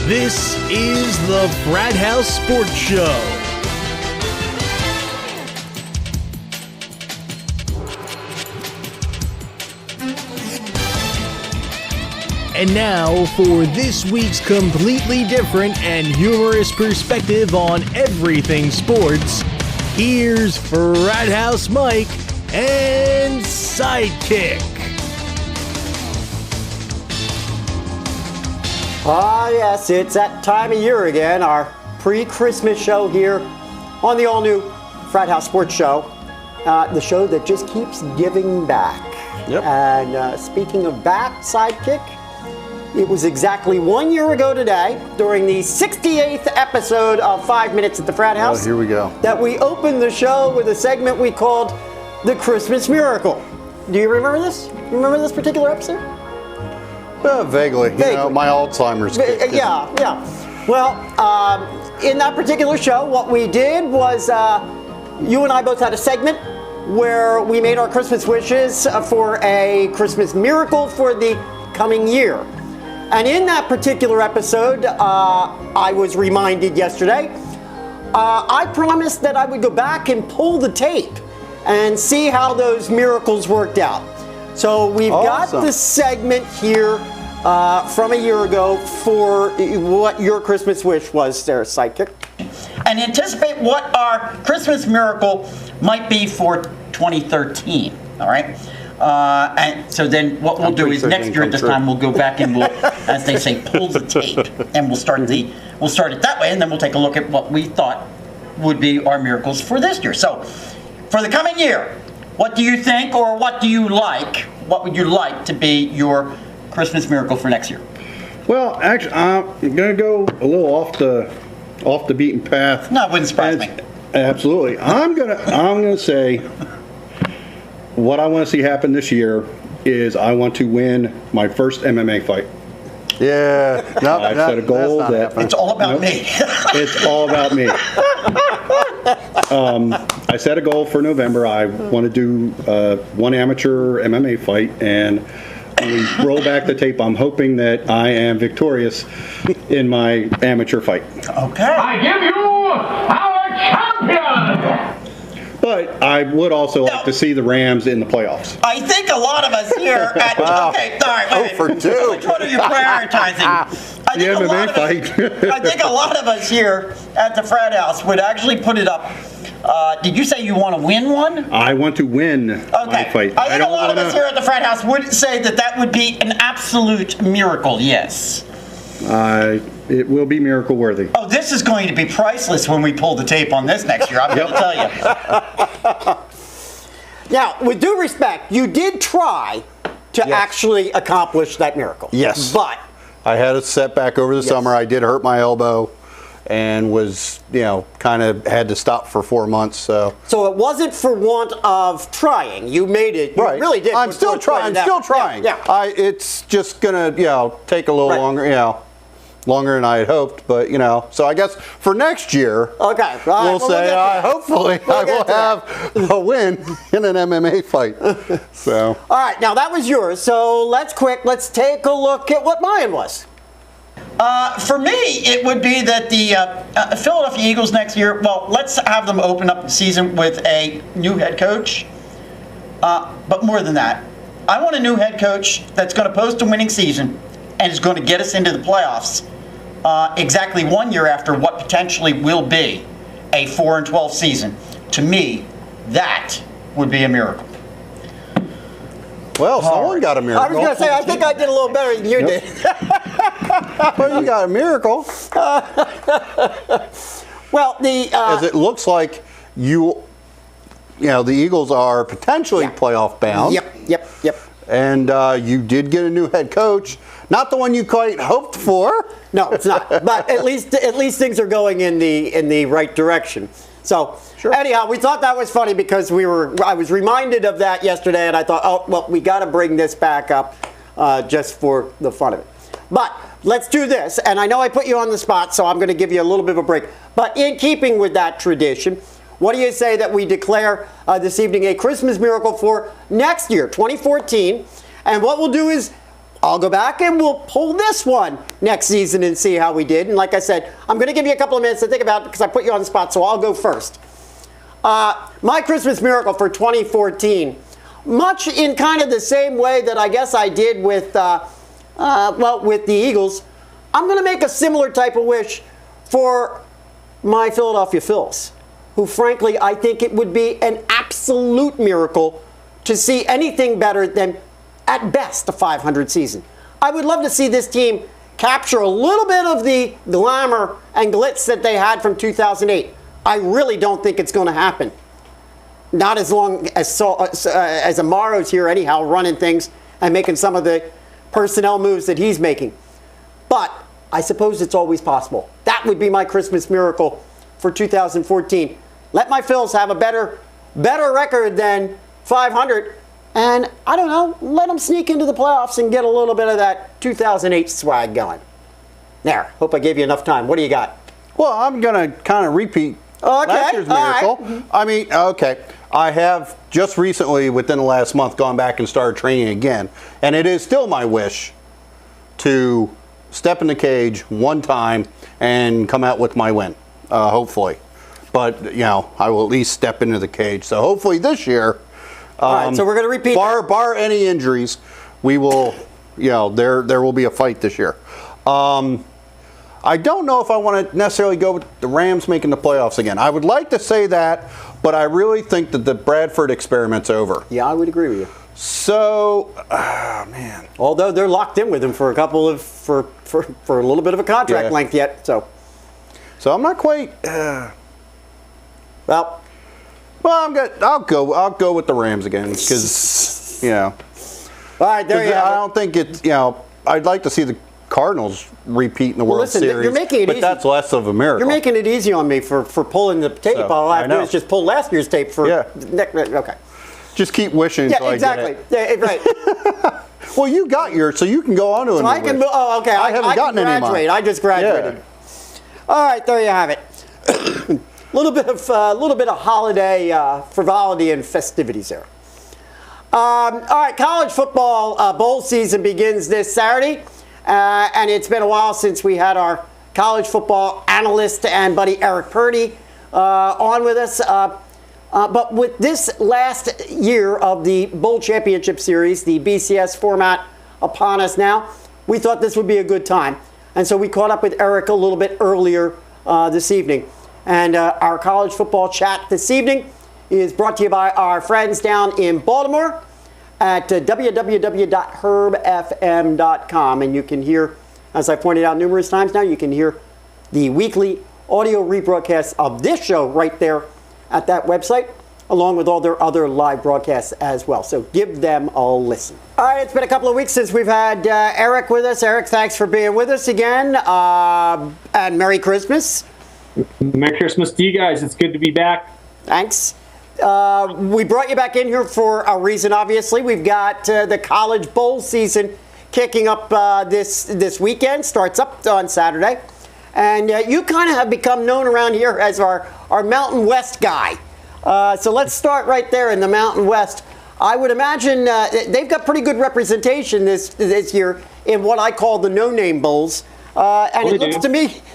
This is the Frat House Sports Show. And now for this week's completely different and humorous perspective on everything sports, here's Frat House Mike and Sidekick. Yes, it's that time of year again, our pre-Christmas show here on the all-new Frat House Sports Show, the show that just keeps giving back. Yep. And speaking of back, Sidekick, it was exactly 1 year ago today, during the 68th episode of 5 Minutes at the Frat House. Oh, here we go. That we opened the show with a segment we called The Christmas Miracle. Do you remember this? Remember this particular episode? Vaguely. You know, my Alzheimer's kicked in. Yeah. Well, in that particular show, what we did was you and I both had a segment where we made our Christmas wishes for a Christmas miracle for the coming year. And in that particular episode, I was reminded yesterday, I promised that I would go back and pull the tape and see how those miracles worked out. So we've got the segment here from a year ago for what your Christmas wish was there, Sidekick. And anticipate what our Christmas miracle might be for 2013, all right? And so then what we'll do is next year at this time we'll go back and we'll, as they say, pull the tape, and we'll start it that way, and then we'll take a look at what we thought would be our miracles for this year. So for the coming year, what do you think, or what do you like? What would you like to be your Christmas miracle for next year? Well, actually, I'm going to go a little off the beaten path. No, it wouldn't surprise me. Absolutely. I'm gonna say what I want to see happen this year is I want to win my first MMA fight. Yeah. No, I set a goal that it's all about me. It's all about me. I set a goal for November. I want to do one amateur MMA fight, and when we roll back the tape, I'm hoping that I am victorious in my amateur fight. Okay. I give you our champion! But I would also like to see the Rams in the playoffs. I think a lot of us here at okay, all right, wait. For two. Which one are you prioritizing? The MMA fight. I think a lot of us here at the Frat House would actually put it up. Did you say you want to win one? I want to win my fight. I think a lot of us here at the Frat House would say that would be an absolute miracle, yes. It will be miracle worthy. Oh, this is going to be priceless when we pull the tape on this next year, I'm going to tell you. Now, with due respect, you did try to actually accomplish that miracle. Yes. But I had a setback over the summer. I did hurt my elbow and was, kind of had to stop for 4 months. So it wasn't for want of trying. You made it. You really did. I'm still trying. Yeah. It's just going to, take a little longer, longer than I had hoped, but so I guess for next year, okay, we'll say hopefully I will have a win in an MMA fight. So all right, now that was yours. So let's take a look at what mine was. For me, it would be that the Philadelphia Eagles next year. Well, let's have them open up the season with a new head coach. But more than that, I want a new head coach that's going to post a winning season and is going to get us into the playoffs exactly 1 year after what potentially will be a 4-12 season. To me, that would be a miracle. Well, someone got a miracle. I was going to say, I think I did a little better than you did. Well, you got a miracle. Well, as it looks like the Eagles are potentially playoff bound. Yep. And you did get a new head coach. Not the one you quite hoped for. No, it's not. But at least things are going in the right direction. So anyhow, we thought that was funny because I was reminded of that yesterday, and I thought, we got to bring this back up just for the fun of it. But let's do this. And I know I put you on the spot, so I'm going to give you a little bit of a break. But in keeping with that tradition, what do you say that we declare this evening a Christmas miracle for next year, 2014? And what we'll do is I'll go back and we'll pull this one next season and see how we did. And like I said, I'm going to give you a couple of minutes to think about it because I put you on the spot, so I'll go first. My Christmas miracle for 2014, much in kind of the same way that I guess I did with, with the Eagles, I'm going to make a similar type of wish for my Philadelphia Phils, who frankly I think it would be an absolute miracle to see anything better than, at best, a 500 season. I would love to see this team capture a little bit of the glamour and glitz that they had from 2008. I really don't think it's going to happen. Not as long as Amaro's here anyhow, running things and making some of the personnel moves that he's making. But I suppose it's always possible. That would be my Christmas miracle for 2014. Let my Phils have a better record than 500. And, I don't know, let them sneak into the playoffs and get a little bit of that 2008 swag going. There, hope I gave you enough time. What do you got? Well, I'm going to kind of repeat last year's miracle. Right. I mean, okay, I have just recently, within the last month, gone back and started training again. And it is still my wish to step in the cage one time and come out with my win, hopefully. But, I will at least step into the cage. So hopefully this year, all right, so we're going to repeat bar any injuries, we will, there will be a fight this year. I don't know if I want to necessarily go with the Rams making the playoffs again. I would like to say that, but I really think that the Bradford experiment's over. Yeah, I would agree with you. So, man. Although they're locked in with him for a little bit of a contract length yet, so I'm not quite. Well, I'll go with the Rams again because All right, there you go. I don't think it's I'd like to see the Cardinals repeat in the World Series. You're making it easy. That's less of a miracle. You're making it easy on me for pulling the tape. All I have to do is just pull last year's tape for. Yeah. Okay. Just keep wishing. Yeah, exactly. Yeah, right. Well, you got yours, so you can go on to so I can. Oh, okay. I haven't gotten any of mine. I just graduated. Yeah. All right, there you have it. A little bit of holiday frivolity and festivities there. All right, college football bowl season begins this Saturday, and it's been a while since we had our college football analyst and buddy Eric Purdy on with us. But with this last year of the Bowl Championship Series, the BCS format upon us now, we thought this would be a good time. And so we caught up with Eric a little bit earlier this evening. And our college football chat this evening is brought to you by our friends down in Baltimore at www.herbfm.com. And you can hear, as I pointed out numerous times now, you can hear the weekly audio rebroadcast of this show right there at that website, along with all their other live broadcasts as well. So give them a listen. All right, it's been a couple of weeks since we've had Eric with us. Eric, thanks for being with us again. And Merry Christmas. Merry Christmas to you guys. It's good to be back. Thanks. We brought you back in here for a reason, obviously. We've got the college bowl season kicking up this weekend. Starts up on Saturday. And you kind of have become known around here as our Mountain West guy. So let's start right there in the Mountain West. I would imagine they've got pretty good representation this year in what I call the no-name bowls. And it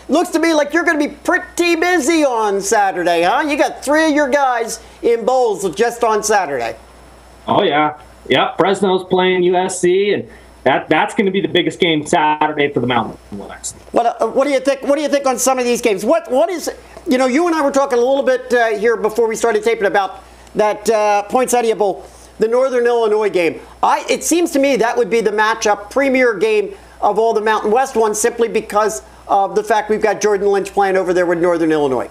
looks to me like you're going to be pretty busy on Saturday, huh? You got 3 of your guys in bowls just on Saturday. Oh yeah, Fresno's playing USC, and that's going to be the biggest game Saturday for the Mountain West. What do you think? What do you think on some of these games? What is? You and I were talking a little bit here before we started taping about that Poinsettia Bowl, the Northern Illinois game. It seems to me that would be the matchup, premier game of all the Mountain West ones, simply because of the fact we've got Jordan Lynch playing over there with Northern Illinois.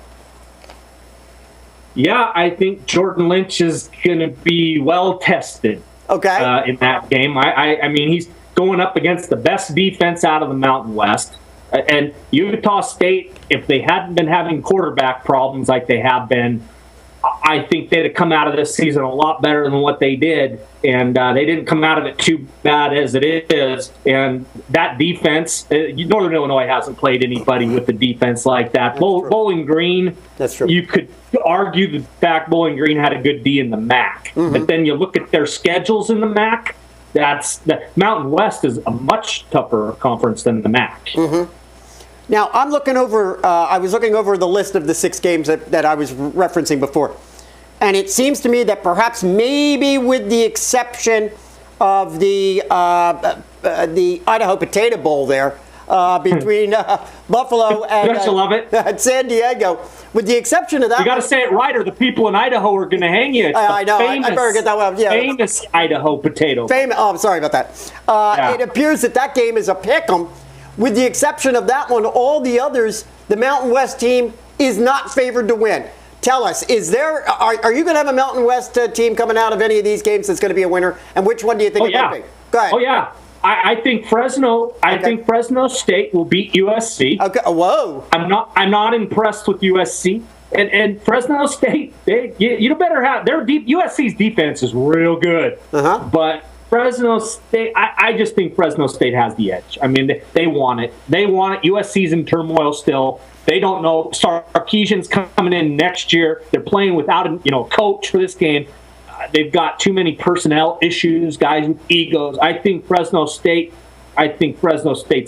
Yeah, I think Jordan Lynch is going to be well tested. Okay. In that game. I mean, he's going up against the best defense out of the Mountain West. And Utah State, if they hadn't been having quarterback problems like they have been, I think they'd have come out of this season a lot better than what they did. And they didn't come out of it too bad as it is. And that defense, Northern Illinois hasn't played anybody with a defense like that. Bowling Green, that's true. You could argue the fact Bowling Green had a good D in the MAC. Mm-hmm. But then you look at their schedules in the MAC, the Mountain West is a much tougher conference than the MAC. Mm-hmm. Now, I'm looking over, I was looking over the list of the 6 games that I was referencing before. And it seems to me that perhaps maybe with the exception of the Idaho Potato Bowl there, between Buffalo and San Diego, with the exception of that. You got to say it right, or the people in Idaho are going to hang you. I know. I better get that one. Yeah. Famous Idaho Potato. I'm sorry about that. It appears that game is a pick'em. With the exception of that one, all the others, the Mountain West team is not favored to win. Tell us, are you going to have a Mountain West team coming out of any of these games that's going to be a winner? And which one do you think it will be? Go ahead. Oh, yeah. I think Fresno. I think Fresno State will beat USC. Okay. Whoa. I'm not impressed with USC and Fresno State. You better have their deep. USC's defense is real good. But Fresno State. I just think Fresno State has the edge. I mean, they want it. They want it. USC's in turmoil still. They don't know. Sarkisian's coming in next year. They're playing without a coach for this game. They've got too many personnel issues, guys with egos. I think Fresno State's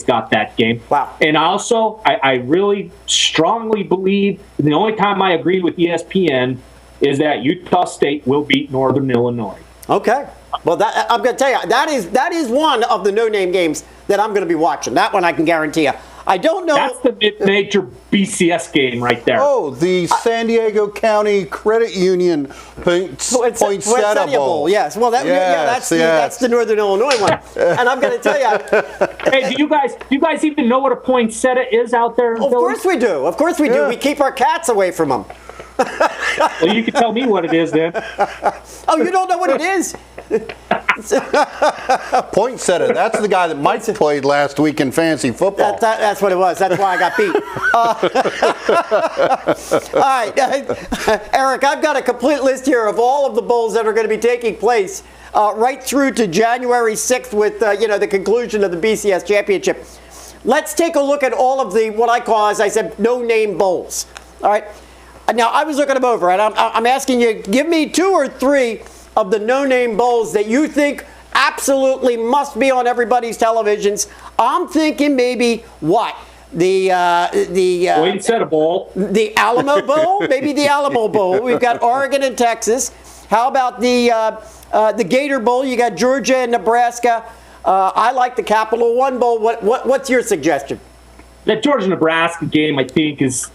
got that game. Wow. And also, I really strongly believe, the only time I agree with ESPN is that Utah State will beat Northern Illinois. Okay. Well, I'm going to tell you, that is one of the no-name games that I'm going to be watching. That one I can guarantee you. I don't know. That's the mid-major BCS game right there. Oh, the San Diego County Credit Union Poinsettia Bowl. Yes. Well, that's the Northern Illinois one. And I'm going to tell you. Hey, do you guys even know what a poinsettia is out there? Of course we do. Of course we do. We keep our cats away from them. Well, you can tell me what it is then. Oh, you don't know what it is? Poinsettia. That's the guy that Mike played last week in fantasy football. That's what it was. That's why I got beat. All right, Eric, I've got a complete list here of all of the bowls that are going to be taking place right through to January 6th with the conclusion of the BCS Championship. Let's take a look at all of the, what I call, as I said, no-name bowls. All right. Now, I was looking them over, and I'm asking you, give me 2 or 3 of the no-name bowls that you think absolutely must be on everybody's televisions. I'm thinking maybe what? The Poinsettia Bowl. The Alamo Bowl? Maybe the Alamo Bowl. We've got Oregon and Texas. How about the Gator Bowl? You got Georgia and Nebraska. I like the Capital One Bowl. What's your suggestion? That Georgia-Nebraska game, I think, is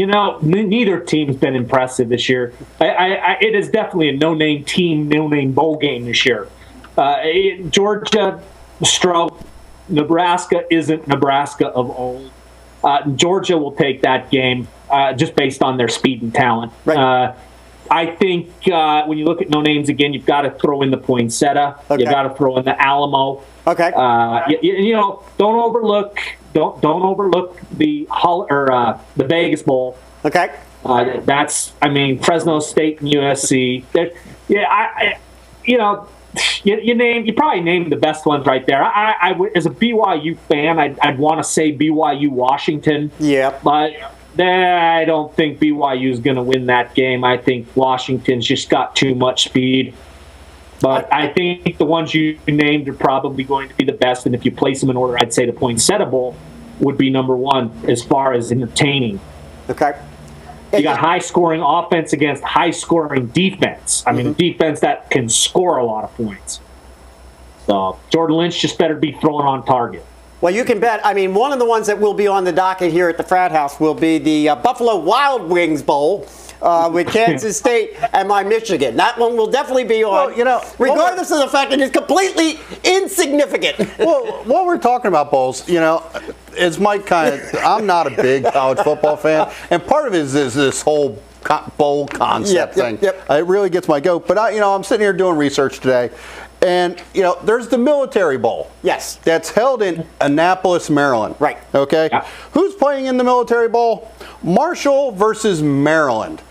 neither team's been impressive this year. It is definitely a no-name team, no-name bowl game this year. Georgia, stroke. Nebraska isn't Nebraska of old. Georgia will take that game just based on their speed and talent. Right. I think when you look at no names again, you've got to throw in the poinsettia. Okay. You got to throw in the Alamo. Okay. Don't overlook the Vegas Bowl. Okay. Fresno State and USC. You probably named the best ones right there. I would, as a BYU fan, I'd want to say BYU Washington. Yeah. But I don't think BYU is going to win that game. I think Washington's just got too much speed. But I think the ones you named are probably going to be the best. And if you place them in order, I'd say the Poinsettia Bowl would be number 1 as far as entertaining. Okay. You got high-scoring offense against high-scoring defense. A defense that can score a lot of points. So Jordan Lynch just better be throwing on target. Well, you can bet. One of the ones that will be on the docket here at the Frat House will be the Buffalo Wild Wings Bowl with Kansas State and my Michigan. That one will definitely be on, regardless of the fact that it's completely insignificant. Well, what we're talking about, bowls, is Mike I'm not a big college football fan, and part of it is this whole bowl concept thing. Yep. It really gets my goat. But I'm sitting here doing research today. And, there's the Military Bowl. Yes. That's held in Annapolis, Maryland. Right. Okay? Yeah. Who's playing in the Military Bowl? Marshall versus Maryland.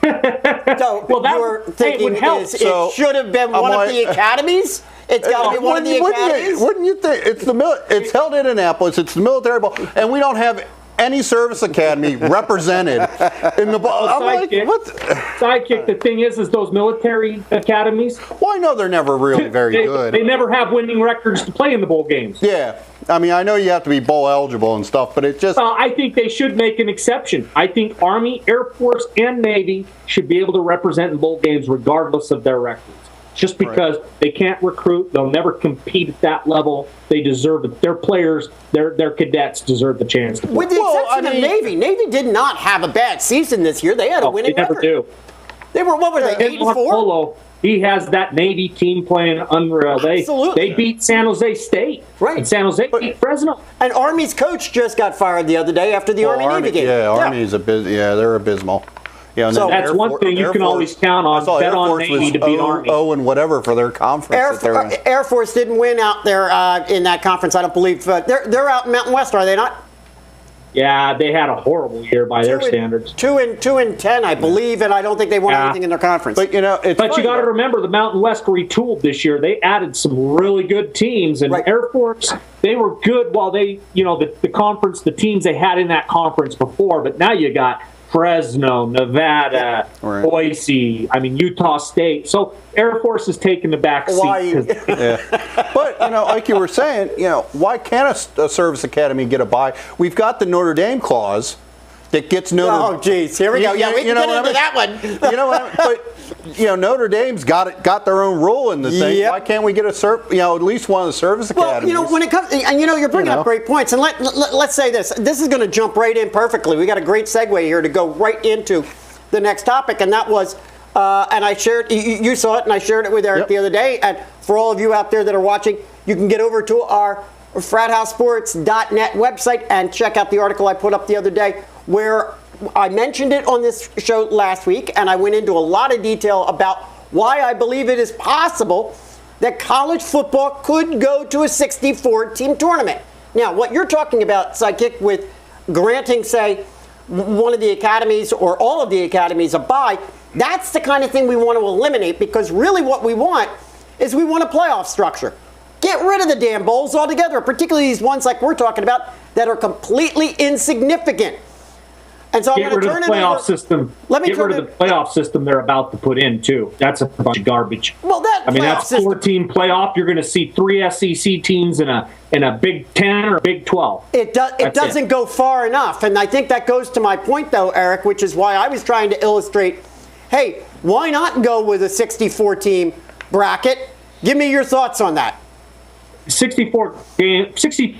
So you're thinking it should have been one of the academies? It's got to be one of the academies? Wouldn't you think? It's held in Annapolis. It's the Military Bowl. And we don't have any service academy represented in the ball. I'm like, what? Sidekick, the thing is those military academies. Well, I know they're never really very good. They never have winning records to play in the bowl games. Yeah. I mean, I know you have to be bowl eligible and stuff, but it just... I think they should make an exception. I think Army, Air Force, and Navy should be able to represent in bowl games regardless of their records. Just because they can't recruit, they'll never compete at that level. They deserve it. Their players, their cadets deserve the chance to play. With the exception of Navy. Navy did not have a bad season this year. They had a winning record. They never do. They were, what were they, 8-4? He has that Navy team playing unreal. They beat San Jose State. Right. And San Jose beat Fresno. And Army's coach just got fired the other day after the Army-Navy game. Yeah, Army's they're abysmal. Yeah, so that's one thing you can always count on. Bet on Navy to beat Army. And whatever for their conference. Air Force didn't win out there in that conference, I don't believe. They're out in Mountain West, are they not? Yeah, they had a horrible year by their standards. 2-10, I believe, and I don't think they won anything in their conference. But you got to remember, the Mountain West retooled this year. They added some really good teams, and Air Force, they were good while they, the conference, the teams they had in that conference before. But now you got Fresno, Nevada, Boise, Utah State. So Air Force is taking the back seat. But, like you were saying, why can't a service academy get a bye? We've got the Notre Dame clause that gets Notre... Oh, geez. Here we go. Yeah, we can get into that one. You know what I mean? But, Notre Dame's got their own rule in the thing. Yep. Why can't we get at least one of the service academies? Well, when it comes... And, you're bringing up great points. And let's say this. This is going to jump right in perfectly. We got a great segue here to go right into the next topic. And that was... and I shared... You saw it, and I shared it with Eric the other day. And for all of you out there that are watching, you can get over to our FratHouseSports.net website and check out the article I put up the other day, where I mentioned it on this show last week, and I went into a lot of detail about why I believe it is possible that college football could go to a 64-team tournament. Now, what you're talking about, Sidekick, with granting, say, one of the academies or all of the academies a bye, that's the kind of thing we want to eliminate, because really what we want is we want a playoff structure. Get rid of the damn bowls altogether, particularly these ones like we're talking about that are completely insignificant. And so get rid of the playoff system. Get rid of the playoff system they're about to put in too. That's a bunch of garbage. Well, that's 4-team playoff. You're going to see 3 SEC teams in a Big 10 or a Big 12. It doesn't go far enough, and I think that goes to my point, though, Eric, which is why I was trying to illustrate. Hey, why not go with a 64-team bracket? Give me your thoughts on that. 64 game, 60.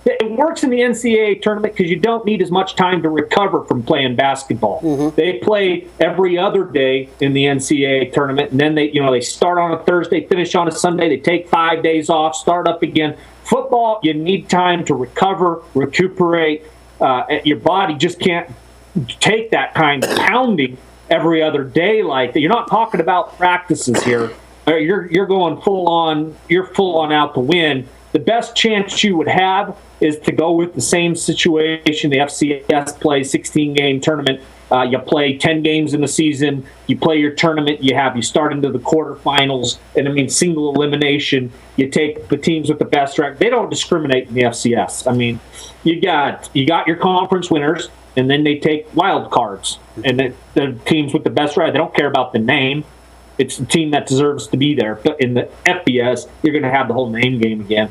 It works in the NCAA tournament because you don't need as much time to recover from playing basketball. Mm-hmm. They play every other day in the NCAA tournament, and then they start on a Thursday, finish on a Sunday. They take 5 days off, start up again. Football, you need time to recover, recuperate. Your body just can't take that kind of pounding every other day like that. You're not talking about practices here. You're going full on. You're full on out to win. The best chance you would have is to go with the same situation. The FCS plays 16-game tournament. You play 10 games in the season. You play your tournament. You start into the quarterfinals, and single elimination. You take the teams with the best record. They don't discriminate in the FCS. You got your conference winners, and then they take wild cards, and the teams with the best record. They don't care about the name. It's the team that deserves to be there. But in the FBS, you're going to have the whole name game again.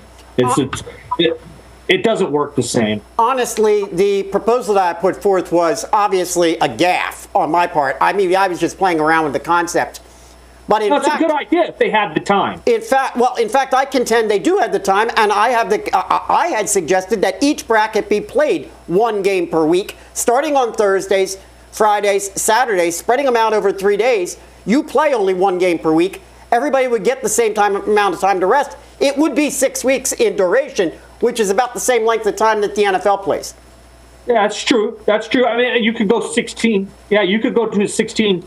It doesn't work the same. Honestly, the proposal that I put forth was obviously a gaffe on my part. I was just playing around with the concept. But that's a good idea if they had the time. In fact, I contend they do have the time, and I had suggested that each bracket be played 1 game per week, starting on Thursdays, Fridays, Saturdays, spreading them out over 3 days. You play only 1 game per week. Everybody would get the same amount of time to rest. It would be 6 weeks in duration, which is about the same length of time that the NFL plays. Yeah, that's true. You could go 16. Yeah, you could go to a 16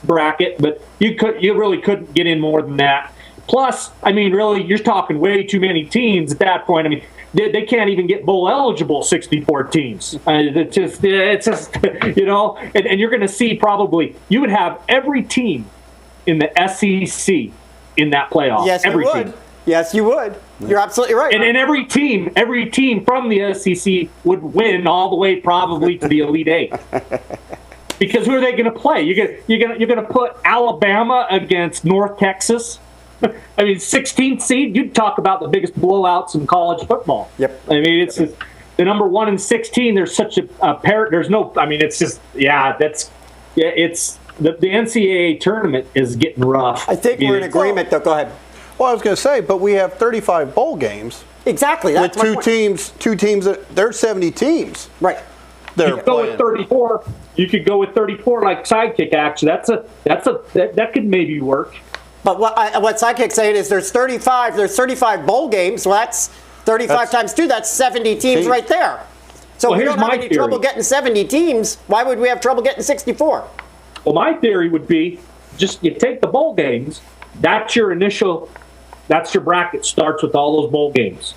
bracket, but you really couldn't get in more than that. Plus, really, you're talking way too many teams at that point. They can't even get bowl eligible 64 teams. It's just and you're going to see probably you would have every team in the SEC in that playoff. Yes, every you would. team. Yes, you would. You're absolutely right. And every team from the SEC would win all the way probably to the Elite Eight. Because who are they going to play? You're going to put Alabama against North Texas. I mean, 16th seed. You'd talk about the biggest blowouts in college football. Yep. I mean, it's just, the number 1 and 16. There's such a pair. There's no. I mean, it's just it's the NCAA tournament is getting rough. I think we're in agreement, though. Go ahead. Well, I was going to say, but we have 35 bowl games. Exactly. That's with two teams. There's 70 teams. Right. You could go with 34. You could go with 34 like Sidekick. Actually, that could maybe work. But what Sidekick's saying is there's 35 bowl games. Well, that's 35 times 2. That's 70 teams right there. So if we don't have any trouble getting 70 teams, why would we have trouble getting 64? Well, my theory would be just you take the bowl games. That's your bracket starts with all those bowl games.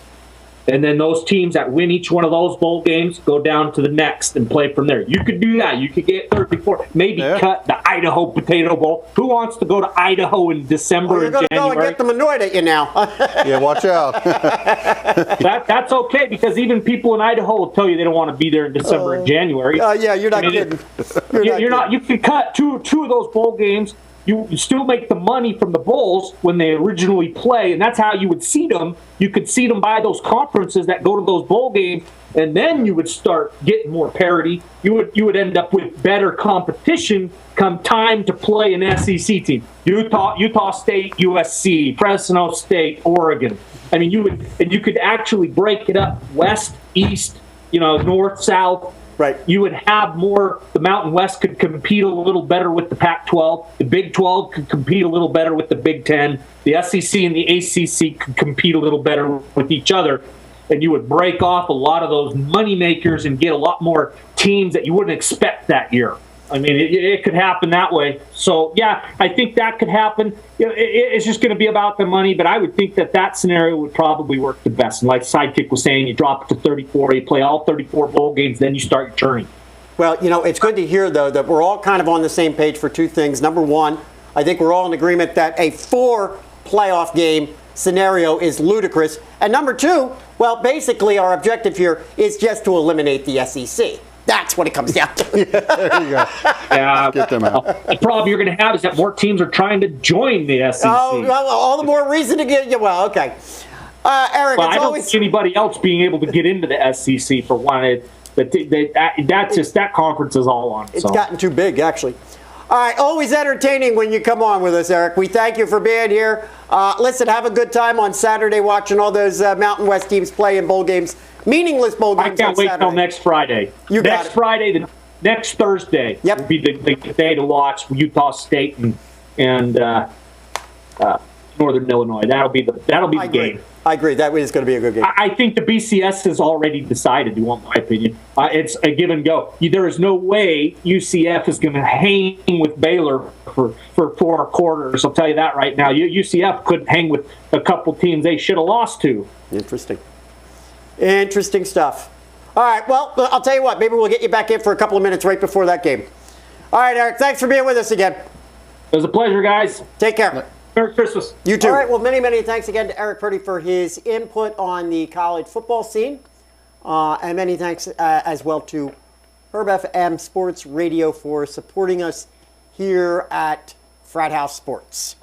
And then those teams that win each one of those bowl games go down to the next and play from there. You could do that. You could get 34. Maybe cut the Idaho Potato Bowl. Who wants to go to Idaho in December and January? You're going to go and get them annoyed at you now. Yeah, watch out. That's okay, because even people in Idaho will tell you they don't want to be there in December and January. Yeah, you're not kidding. You're not. You can cut two of those bowl games. You still make the money from the bowls when they originally play, and that's how you would seed them. You could seed them by those conferences that go to those bowl games, and then you would start getting more parity. You would end up with better competition come time to play an SEC team. Utah State, USC, Fresno State, Oregon. I mean, you could actually break it up west, east, north, south. Right. You would have more. The Mountain West could compete a little better with the Pac-12. The Big 12 could compete a little better with the Big 10. The SEC and the ACC could compete a little better with each other. And you would break off a lot of those money makers and get a lot more teams that you wouldn't expect that year. I mean, it could happen that way. So, yeah, I think that could happen. It's just going to be about the money, but I would think that scenario would probably work the best. And like Sidekick was saying, you drop it to 34, you play all 34 bowl games, then you start your journey. Well, it's good to hear, though, that we're all kind of on the same page for two things. Number one, I think we're all in agreement that a 4 playoff game scenario is ludicrous. And number two, well, basically our objective here is just to eliminate the SEC. That's what it comes down to. Yeah, there you go. Yeah, get them out. The problem you're going to have is that more teams are trying to join the SEC. Oh, well, all the more reason to get you. Well, okay. Eric, I don't see anybody else being able to get into the SEC for one. That conference is all on. It's gotten too big, actually. All right, always entertaining when you come on with us, Eric. We thank you for being here. Listen, have a good time on Saturday watching all those Mountain West teams play in bowl games. Meaningless bowl games. I can't wait till next Friday. Friday, next Thursday will be the day to watch Utah State and Northern Illinois. That'll be the game. I agree. That is going to be a good game. I think the BCS has already decided. You want my opinion? It's a give and go. There is no way UCF is going to hang with Baylor for 4 quarters. I'll tell you that right now. UCF could hang with a couple teams they should have lost to. Interesting stuff. All right, well, I'll tell you what. Maybe we'll get you back in for a couple of minutes right before that game. All right, Eric, thanks for being with us again. It was a pleasure, guys. Take care. Merry Christmas. You too. All right, well, many thanks again to Eric Purdy for his input on the college football scene. And many thanks as well to Herb FM Sports Radio for supporting us here at Frat House Sports.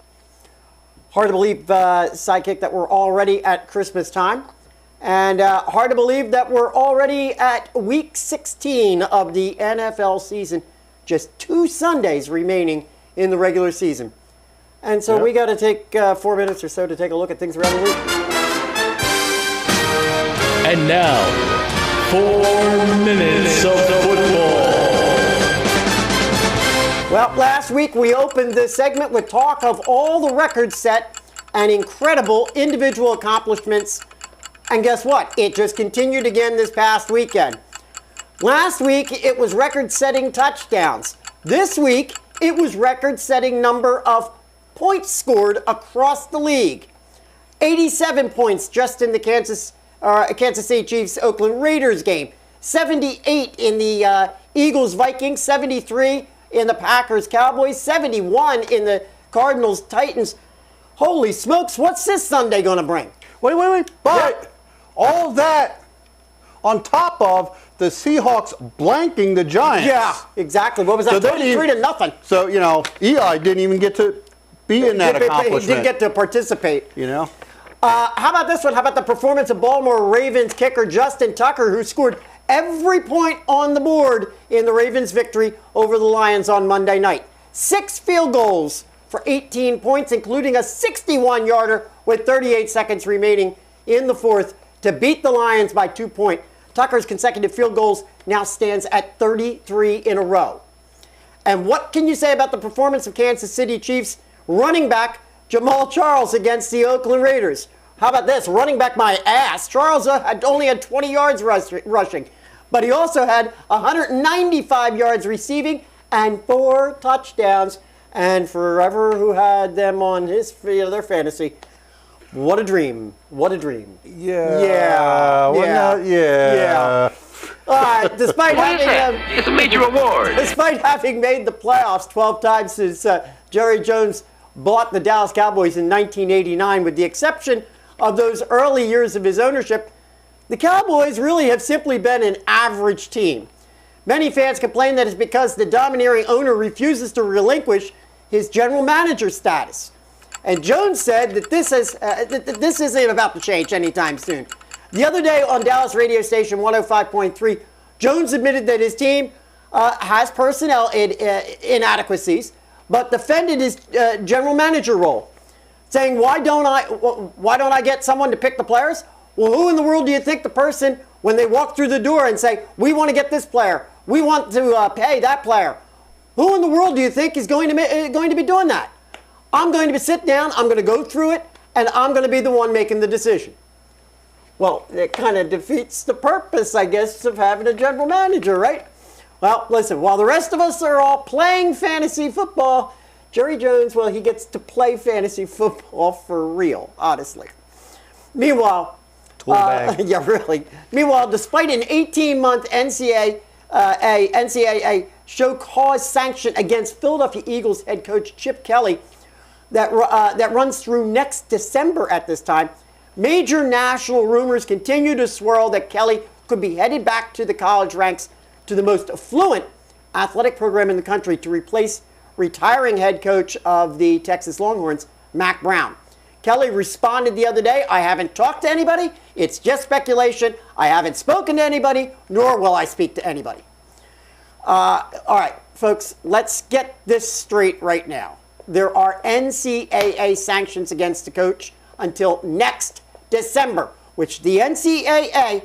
Hard to believe, Sidekick, that we're already at Christmas time. And hard to believe that we're already at week 16 of the NFL season. Just 2 Sundays remaining in the regular season. And so we got to take 4 minutes or so to take a look at things around the week. And now, 4 minutes of football. Well, last week we opened this segment with talk of all the records set and incredible individual accomplishments. And guess what? It just continued again this past weekend. Last week, it was record-setting touchdowns. This week, it was record-setting number of points scored across the league. 87 points just in the Kansas City Chiefs Oakland Raiders game. 78 in the Eagles Vikings. 73 in the Packers Cowboys. 71 in the Cardinals Titans. Holy smokes, what's this Sunday going to bring? Wait. But all that on top of the Seahawks blanking the Giants. Yeah, exactly. What was that? 23-0. So, Eli didn't even get to be in that accomplishment. He didn't get to participate. How about this one? How about the performance of Baltimore Ravens kicker Justin Tucker, who scored every point on the board in the Ravens' victory over the Lions on Monday night? 6 field goals for 18 points, including a 61-yarder with 38 seconds remaining in the fourth to beat the Lions by 2 points. Tucker's consecutive field goals now stands at 33 in a row. And what can you say about the performance of Kansas City Chiefs running back Jamaal Charles against the Oakland Raiders? How about this? Running back my ass. Charles only had 20 yards rushing, but he also had 195 yards receiving and 4 touchdowns. And forever who had them on his their fantasy. What a dream. What a dream. Yeah. Despite having it's a major award. Despite having made the playoffs 12 times since Jerry Jones bought the Dallas Cowboys in 1989, with the exception of those early years of his ownership, the Cowboys really have simply been an average team. Many fans complain that it's because the domineering owner refuses to relinquish his general manager status. And Jones said that this isn't about to change anytime soon. The other day on Dallas radio station 105.3, Jones admitted that his team has personnel inadequacies, but defended his general manager role, saying, why don't I get someone to pick the players? Well, who in the world do you think the person, when they walk through the door and say, we want to get this player, we want to pay that player, who in the world do you think is going to be doing that? I'm going to sit down, I'm going to go through it, and I'm going to be the one making the decision. Well, it kind of defeats the purpose, I guess, of having a general manager, right? Well, listen, while the rest of us are all playing fantasy football, Jerry Jones, well, he gets to play fantasy football for real, honestly. Meanwhile, yeah, really. Meanwhile, despite an 18-month NCAA show cause sanction against Philadelphia Eagles head coach Chip Kelly that runs through next December at this time, major national rumors continue to swirl that Kelly could be headed back to the college ranks to the most affluent athletic program in the country to replace retiring head coach of the Texas Longhorns, Mack Brown. Kelly responded the other day, I haven't talked to anybody. It's just speculation. I haven't spoken to anybody, nor will I speak to anybody. All right, folks, let's get this straight right now. There are NCAA sanctions against the coach until next December, which the NCAA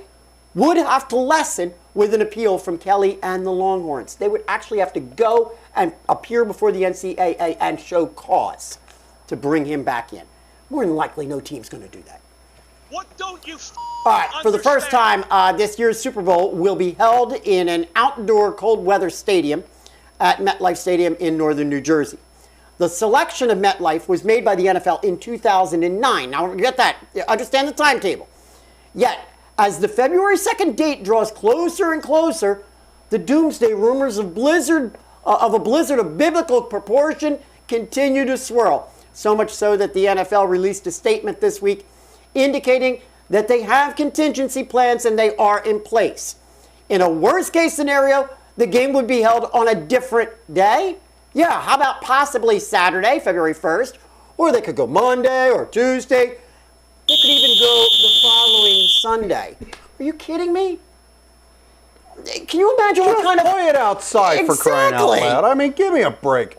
would have to lessen with an appeal from Kelly and the Longhorns. They would actually have to go and appear before the NCAA and show cause to bring him back in. More than likely, no team's going to do that. What don't you All right, for the first time, this year's Super Bowl will be held in an outdoor cold weather stadium at MetLife Stadium in northern New Jersey. The selection of MetLife was made by the NFL in 2009. Now, get that. Understand the timetable. Yet, as the February 2nd date draws closer and closer, the doomsday rumors of a blizzard of biblical proportion continue to swirl. So much so that the NFL released a statement this week indicating that they have contingency plans and they are in place. In a worst-case scenario, the game would be held on a different day. Yeah, how about possibly Saturday, February 1st? Or they could go Monday or Tuesday. They could even go the following Sunday. Are you kidding me? Can you imagine just what kind of... play it outside exactly. For crying out loud. I mean, give me a break.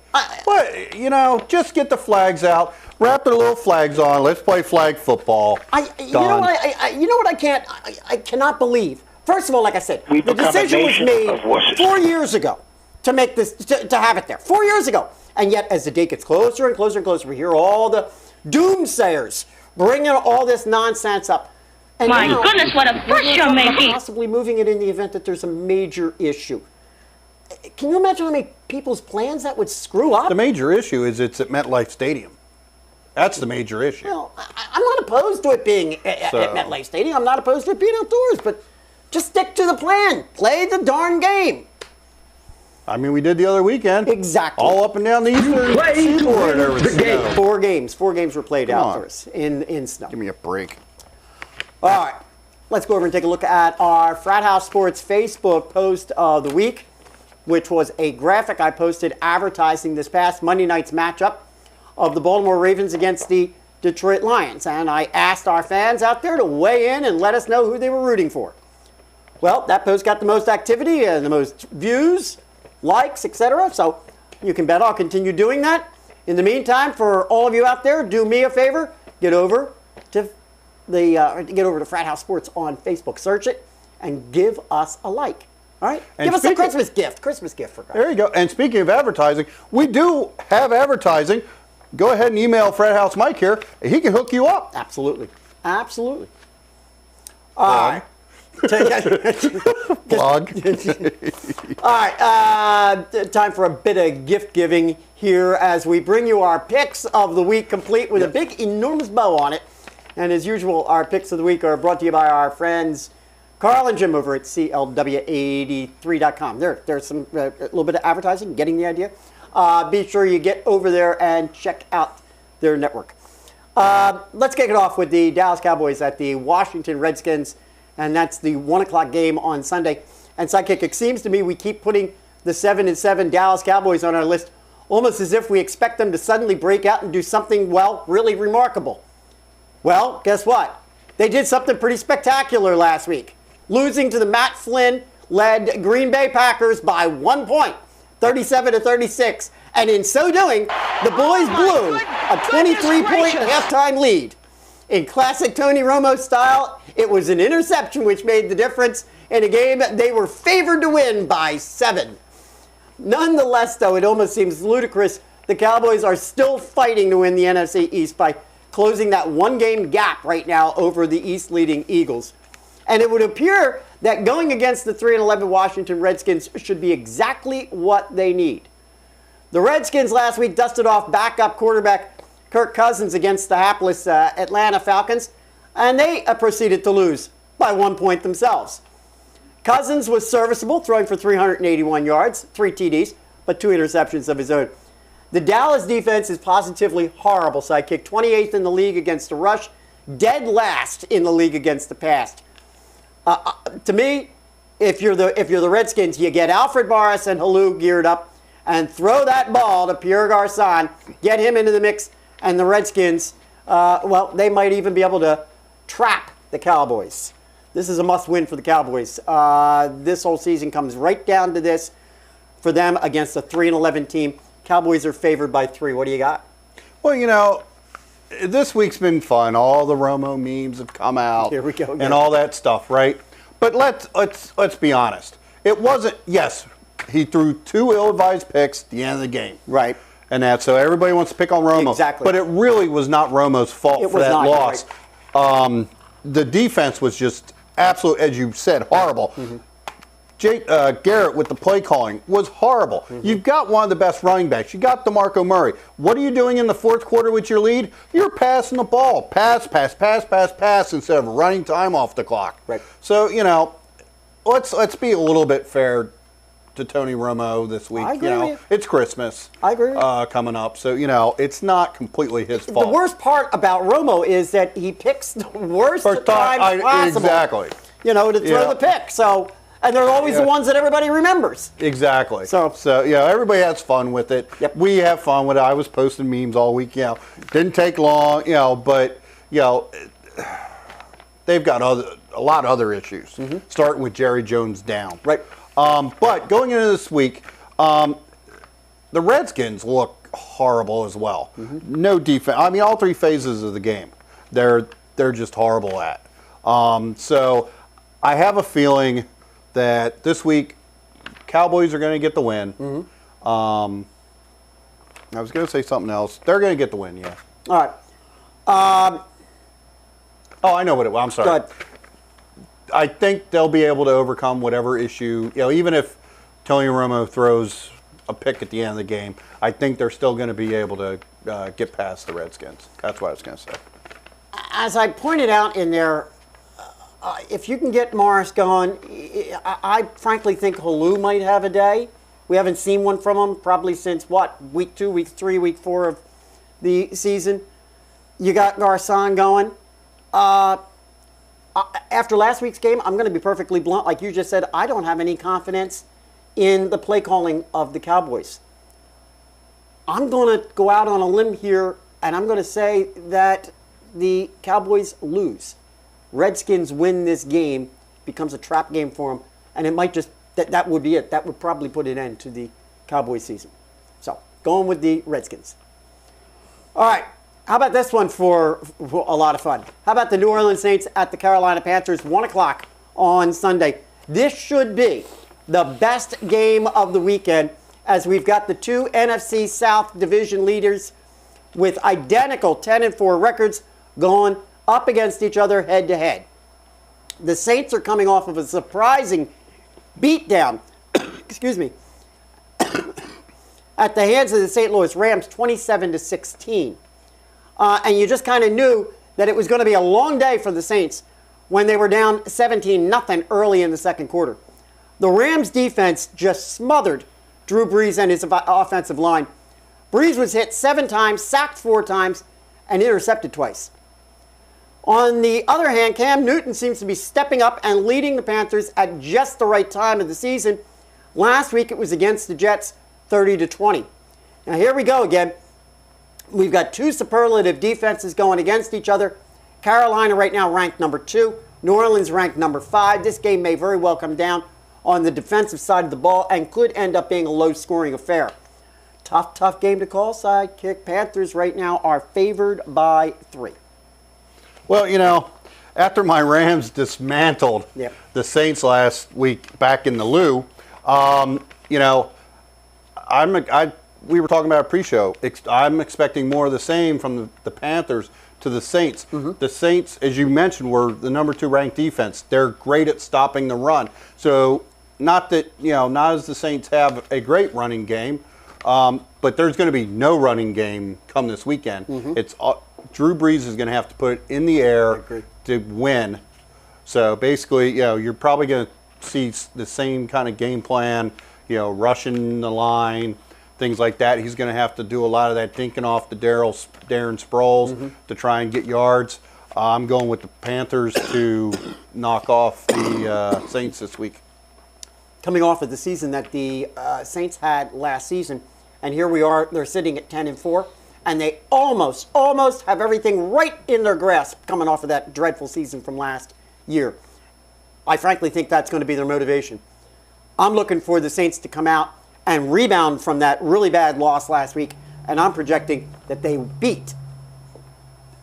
Just get the flags out. Wrap their little flags on. Let's play flag football. You know what I cannot believe. First of all, like I said, the decision was made 4 years ago to make this, to have it there. 4 years ago. And yet, as the date gets closer and closer and closer, we hear all the doomsayers bringing all this nonsense up. And my goodness, what a fuss you're making. Possibly moving it in the event that there's a major issue. Can you imagine how many people's plans that would screw up? The major issue is it's at MetLife Stadium. That's the major issue. Well, I'm not opposed to it being at MetLife Stadium. I'm not opposed to it being outdoors, but just stick to the plan. Play the darn game. I mean, we did the other weekend. Exactly. All up and down the eastern seaboard. There was snow. 4 games. 4 games were played outdoors in snow. Give me a break. All right. Let's go over and take a look at our Frat House Sports Facebook post of the week, which was a graphic I posted advertising this past Monday night's matchup of the Baltimore Ravens against the Detroit Lions. And I asked our fans out there to weigh in and let us know who they were rooting for. Well, that post got the most activity and the most views, likes, etc. So you can bet I'll continue doing that. In the meantime, for all of you out there, do me a favor, get over to Frat House Sports on Facebook, search it, and give us a like. All right, and give us a Christmas gift. Christmas gift for guys. There you go. And speaking of advertising, we do have advertising. Go ahead and email Frat House Mike here. He can hook you up. Absolutely, absolutely. All right. Blog. All right, time for a bit of gift giving here as we bring you our picks of the week, complete with a big, enormous bow on it. And as usual, our picks of the week are brought to you by our friends Carl and Jim over at CLW83.com. There's some a little bit of advertising, getting the idea. Be sure you get over there and check out their network. Let's kick it off with the Dallas Cowboys at the Washington Redskins. And that's the 1 o'clock game on Sunday. And Sidekick, it seems to me we keep putting the 7-7 Dallas Cowboys on our list almost as if we expect them to suddenly break out and do something, well, really remarkable. Well, guess what? They did something pretty spectacular last week, losing to the Matt Flynn-led Green Bay Packers by 1 point, 37-36. And in so doing, the boys blew a 23-point halftime lead. In classic Tony Romo style, it was an interception which made the difference in a game they were favored to win by 7. Nonetheless, though, it almost seems ludicrous. The Cowboys are still fighting to win the NFC East by closing that 1-game gap right now over the East-leading Eagles. And it would appear that going against the 3-11 Washington Redskins should be exactly what they need. The Redskins last week dusted off backup quarterback Kirk Cousins against the hapless Atlanta Falcons, and they proceeded to lose by 1 point themselves. Cousins was serviceable, throwing for 381 yards, 3 TDs, but 2 interceptions of his own. The Dallas defense is positively horrible. Sidekick, 28th in the league against the rush, dead last in the league against the pass. To me, if you're the Redskins, you get Alfred Morris and Halou geared up and throw that ball to Pierre Garçon, get him into the mix, and the Redskins, well, they might even be able to trap the Cowboys. This is a must-win for the Cowboys. This whole season comes right down to this for them against a 3-11 team. Cowboys are favored by 3. What do you got? Well, you know, this week's been fun. All the Romo memes have come out. Here we go again. And all that stuff, right? But let's be honest. It wasn't. Yes, he threw 2 ill-advised picks at the end of the game. Right. And that, so everybody wants to pick on Romo. Exactly. But it really was not Romo's fault for that loss. Right. The defense was just absolute, as you said, horrible. Mm-hmm. Garrett with the play calling was horrible. Mm-hmm. You've got one of the best running backs. You got DeMarco Murray. What are you doing in the 4th quarter with your lead? You're passing the ball. Pass instead of running time off the clock. Right. So, you know, let's be a little bit fair to Tony Romo this week. I agree you know, with you. it's Christmas. I agree. Coming up, so you know it's not completely his fault. The worst part about Romo is that he picks the worst times possible. Exactly. You know, to throw the pick. So, and they're always the ones that everybody remembers. Exactly. So yeah, everybody has fun with it. Yep. We have fun with it. I was posting memes all week. You know, didn't take long. You know, but you know, they've got a lot of other issues. Mm-hmm. Starting with Jerry Jones down. Right. But going into this week, the Redskins look horrible as well. Mm-hmm. No defense. I mean, all 3 phases of the game, they're just horrible at. So I have a feeling that this week, Cowboys are going to get the win. Mm-hmm. I was going to say something else. They're going to get the win, yeah. All right. Oh, I know what it was. I'm sorry. Go ahead. I think they'll be able to overcome whatever issue, you know, even if Tony Romo throws a pick at the end of the game, I think they're still going to be able to get past the Redskins. That's what I was going to say. As I pointed out in there, if you can get Morris going, I frankly think Halou might have a day. We haven't seen one from them probably since, week 2, week 3, week 4 of the season. You got Garcon going. After last week's game, I'm going to be perfectly blunt. Like you just said, I don't have any confidence in the play calling of the Cowboys. I'm going to go out on a limb here, and I'm going to say that the Cowboys lose. Redskins win this game, becomes a trap game for them, and it might just, that would be it. That would probably put an end to the Cowboys season. So, going with the Redskins. All right, how about this one for a lot of fun? How about the New Orleans Saints at the Carolina Panthers, 1 o'clock on Sunday? This should be the best game of the weekend, as we've got the two NFC South division leaders with identical 10-4 records going up against each other head-to-head. The Saints are coming off of a surprising beatdown, excuse me, at the hands of the St. Louis Rams, 27-16. And you just kind of knew that it was going to be a long day for the Saints when they were down 17-0 early in the second quarter. The Rams defense just smothered Drew Brees and his offensive line. Brees was hit 7 times, sacked 4 times, and intercepted twice. On the other hand, Cam Newton seems to be stepping up and leading the Panthers at just the right time of the season. Last week it was against the Jets, 30-20. Now here we go again. We've got two superlative defenses going against each other. Carolina right now ranked number 2. New Orleans ranked number 5. This game may very well come down on the defensive side of the ball and could end up being a low-scoring affair. Tough game to call, Sidekick. Panthers right now are favored by 3. Well, after my Rams dismantled the Saints last week back in the Lou, we were talking about a pre-show. I'm expecting more of the same from the Panthers to the Saints. Mm-hmm. The Saints, as you mentioned, were the number 2 ranked defense. They're great at stopping the run. So not as the Saints have a great running game, but there's going to be no running game come this weekend. Mm-hmm. It's Drew Brees is going to have to put it in the air to win. So basically, you're probably going to see the same kind of game plan, rushing the line, things like that. He's going to have to do a lot of that dinking off the Darren Sproles to try and get yards. I'm going with the Panthers to knock off the Saints this week. Coming off of the season that the Saints had last season, and here we are, they're sitting at 10-4, and they almost have everything right in their grasp coming off of that dreadful season from last year. I frankly think that's going to be their motivation. I'm looking for the Saints to come out and rebound from that really bad loss last week, and I'm projecting that they beat,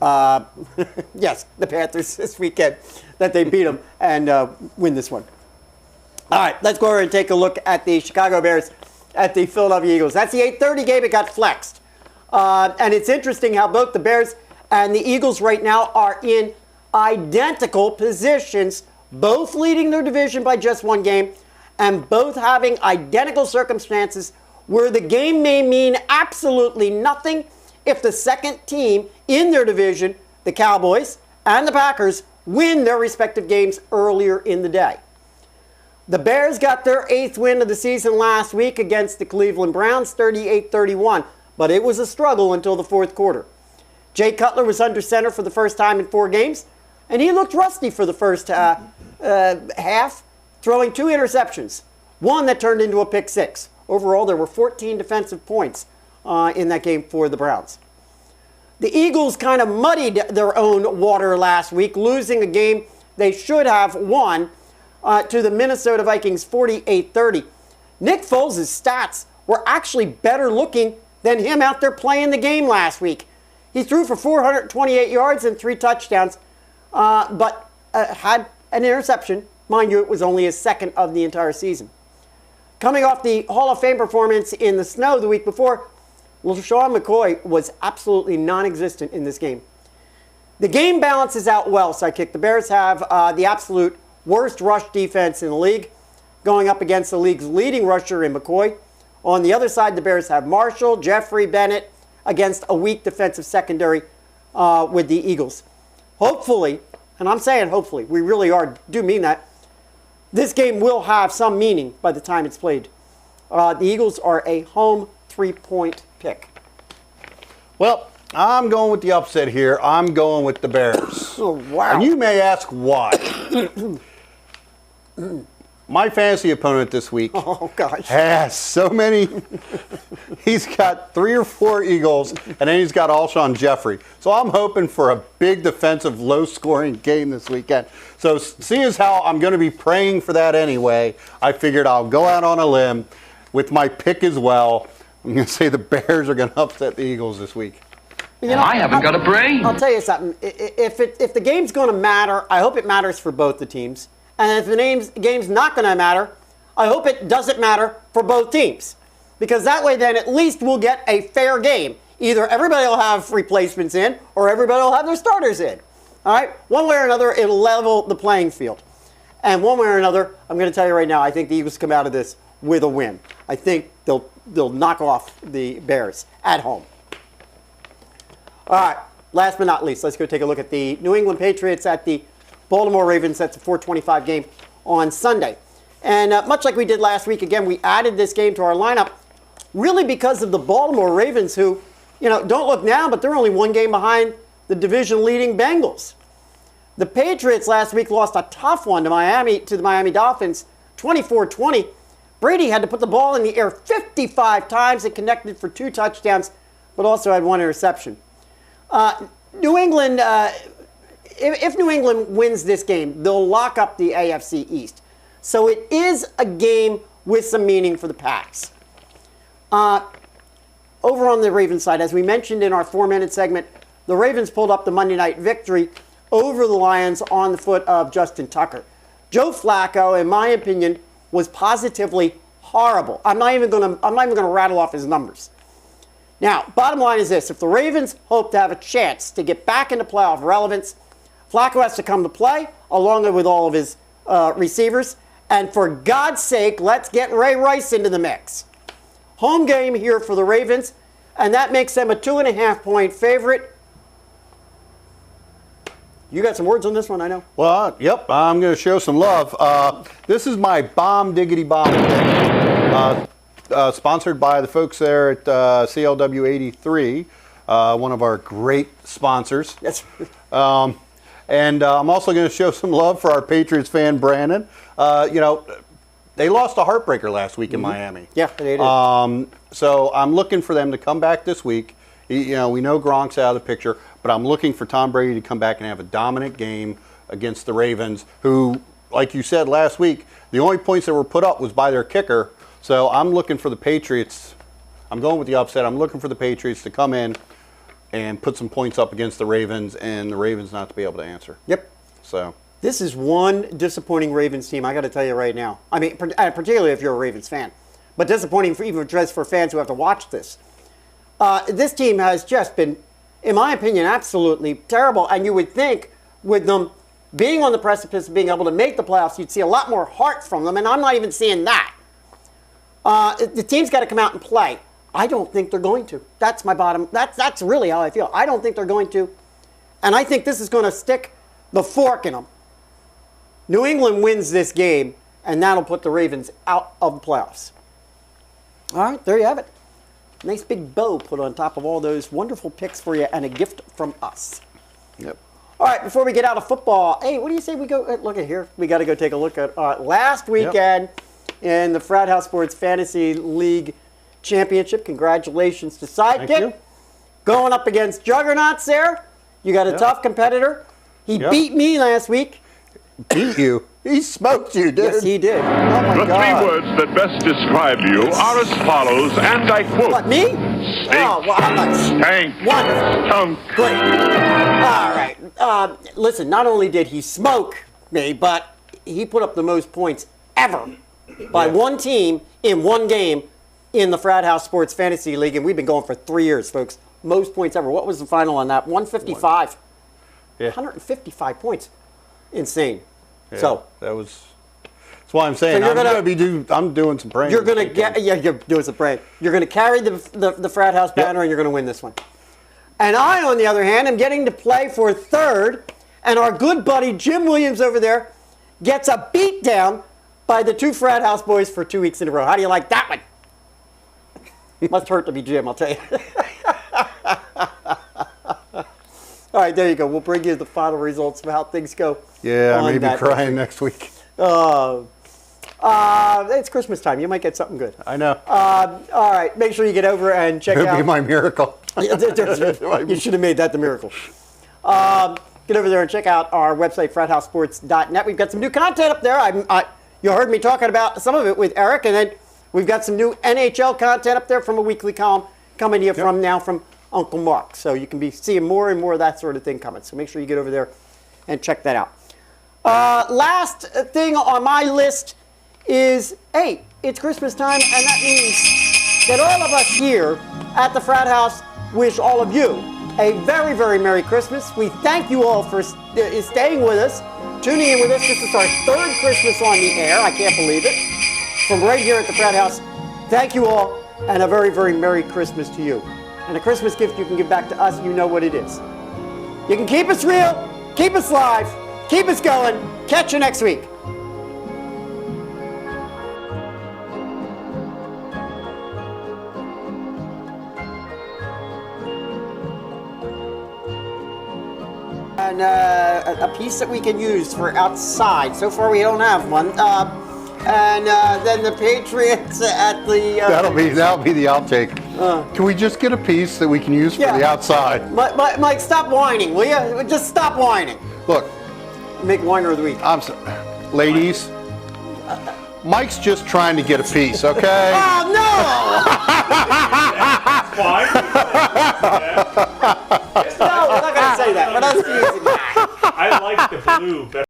the Panthers this weekend, that they beat them and win this one. All right, let's go over and take a look at the Chicago Bears at the Philadelphia Eagles. That's the 8:30 game. It got flexed. And it's interesting how both the Bears and the Eagles right now are in identical positions, both leading their division by just 1 game, and both having identical circumstances where the game may mean absolutely nothing if the second team in their division, the Cowboys and the Packers, win their respective games earlier in the day. The Bears got their 8th win of the season last week against the Cleveland Browns, 38-31, but it was a struggle until the 4th quarter. Jay Cutler was under center for the first time in 4 games, and he looked rusty for the first half, throwing 2 interceptions, one that turned into a pick 6. Overall, there were 14 defensive points in that game for the Browns. The Eagles kind of muddied their own water last week, losing a game they should have won to the Minnesota Vikings 48-30. Nick Foles' stats were actually better looking than him out there playing the game last week. He threw for 428 yards and 3 touchdowns, but had an interception. Mind you, it was only his 2nd of the entire season. Coming off the Hall of Fame performance in the snow the week before, LaShawn McCoy was absolutely non-existent in this game. The game balances out well, Sidekick. The Bears have the absolute worst rush defense in the league, going up against the league's leading rusher in McCoy. On the other side, the Bears have Marshall, Jeffrey, Bennett against a weak defensive secondary with the Eagles. Hopefully, and I'm saying hopefully, we really do mean that, this game will have some meaning by the time it's played. The Eagles are a home 3-point pick. Well, I'm going with the upset here. I'm going with the Bears. Oh, wow. And you may ask why. My fantasy opponent this week has so many. He's got 3 or 4 Eagles, and then he's got Alshon Jeffrey. So I'm hoping for a big defensive, low-scoring game this weekend. So seeing as how I'm going to be praying for that anyway, I figured I'll go out on a limb with my pick as well. I'm going to say the Bears are going to upset the Eagles this week. You know, I haven't got a brain. I'll tell you something. If the game's going to matter, I hope it matters for both the teams. And if the game's not going to matter, I hope it doesn't matter for both teams. Because that way then at least we'll get a fair game. Either everybody will have replacements in or everybody will have their starters in. All right? One way or another, it'll level the playing field. And one way or another, I'm going to tell you right now, I think the Eagles come out of this with a win. I think they'll knock off the Bears at home. All right, last but not least, let's go take a look at the New England Patriots at the Baltimore Ravens. That's a 4:25 game on Sunday. And much like we did last week, again, we added this game to our lineup really because of the Baltimore Ravens who, don't look now, but they're only 1 game behind the division-leading Bengals. The Patriots last week lost a tough one to the Miami Dolphins, 24-20. Brady had to put the ball in the air 55 times and connected for 2 touchdowns, but also had 1 interception. New England, if New England wins this game, they'll lock up the AFC East. So it is a game with some meaning for the Pats. Over on the Ravens side, as we mentioned in our 4-minute segment, the Ravens pulled up the Monday night victory over the Lions on the foot of Justin Tucker. Joe Flacco, in my opinion, was positively horrible. I'm not even going to rattle off his numbers. Now, bottom line is this. If the Ravens hope to have a chance to get back into playoff relevance, Flacco has to come to play, along with all of his receivers. And for God's sake, let's get Ray Rice into the mix. Home game here for the Ravens, and that makes them a 2.5-point favorite. You got some words on this one, I know. Well, yep, I'm going to show some love. This is my bomb diggity bomb. Sponsored by the folks there at CLW 83, one of our great sponsors. Yes. And I'm also going to show some love for our Patriots fan, Brandon. They lost a heartbreaker last week in Miami. Yeah, they did. So I'm looking for them to come back this week. We know Gronk's out of the picture, but I'm looking for Tom Brady to come back and have a dominant game against the Ravens, who, like you said last week, the only points that were put up was by their kicker. So I'm looking for the Patriots. I'm going with the upset. I'm looking for the Patriots to come in and put some points up against the Ravens, and the Ravens not to be able to answer. Yep. So this is one disappointing Ravens team, I got to tell you right now. I mean, particularly if you're a Ravens fan. But disappointing even just for fans who have to watch this. This team has just been, in my opinion, absolutely terrible. And you would think with them being on the precipice of being able to make the playoffs, you'd see a lot more heart from them, and I'm not even seeing that. The team's got to come out and play. I don't think they're going to. That's my bottom. That's really how I feel. I don't think they're going to. And I think this is going to stick the fork in them. New England wins this game, and that'll put the Ravens out of the playoffs. All right, there you have it. Nice big bow put on top of all those wonderful picks for you and a gift from us. Yep. All right, before we get out of football, hey, what do you say we go look at here? We got to go take a look at last weekend. Yep. In the Frat House Sports Fantasy League Championship. Congratulations to Sidekick. Going up against Juggernauts there. You got a tough competitor. He beat me last week. Beat you? He smoked you, dude. Yes, he did. Oh, my the God. 3 words that best describe you are as follows, and I quote. What, me? Stink. Oh, well, I'm not. Stank. Wonderful. Stunk. Great. All right. Listen, not only did he smoke me, but he put up the most points ever by one team in one game in the Frat House Sports Fantasy League, and we've been going for 3 years, folks. Most points ever. What was the final on that? 155. Yeah. 155 points. Insane. Yeah, so that's why I'm saying I'm doing some praying. You're gonna you're doing some praying. You're gonna carry the Frat House banner, and you're gonna win this one. And I, on the other hand, am getting to play for third, and our good buddy Jim Williams over there gets a beat down by the 2 Frat House boys for 2 weeks in a row. How do you like that one? Must hurt to be Jim, I'll tell you. All right, there you go. We'll bring you the final results of how things go. Yeah, I may be crying next week. It's Christmas time. You might get something good. I know. All right, make sure you get over and check out. It'll be my miracle. You should have made that the miracle. Get over there and check out our website, frathousesports.net. We've got some new content up there. You heard me talking about some of it with Eric, and then we've got some new NHL content up there from a weekly column coming to you from Uncle Mark. So you can be seeing more and more of that sort of thing coming. So make sure you get over there and check that out. Last thing on my list is, hey, it's Christmas time, and that means that all of us here at the Frat House wish all of you a very, very Merry Christmas. We thank you all for staying with us, tuning in with us. This is our third Christmas on the air. I can't believe it. From right here at the Frat House, thank you all, and a very, very Merry Christmas to you. And a Christmas gift you can give back to us, you know what it is. You can keep us real, keep us live, keep us going. Catch you next week. And a piece that we can use for outside. So far we don't have one. And then the Patriots at the... That'll be the outtake. Can we just get a piece that we can use for the outside? Mike, stop whining, will you? Just stop whining. Look. Make whiner of the week. Ladies, Mike's just trying to get a piece, okay? Oh, no! Fine. No, we're not going to say that. We're not using that. I like the blue better.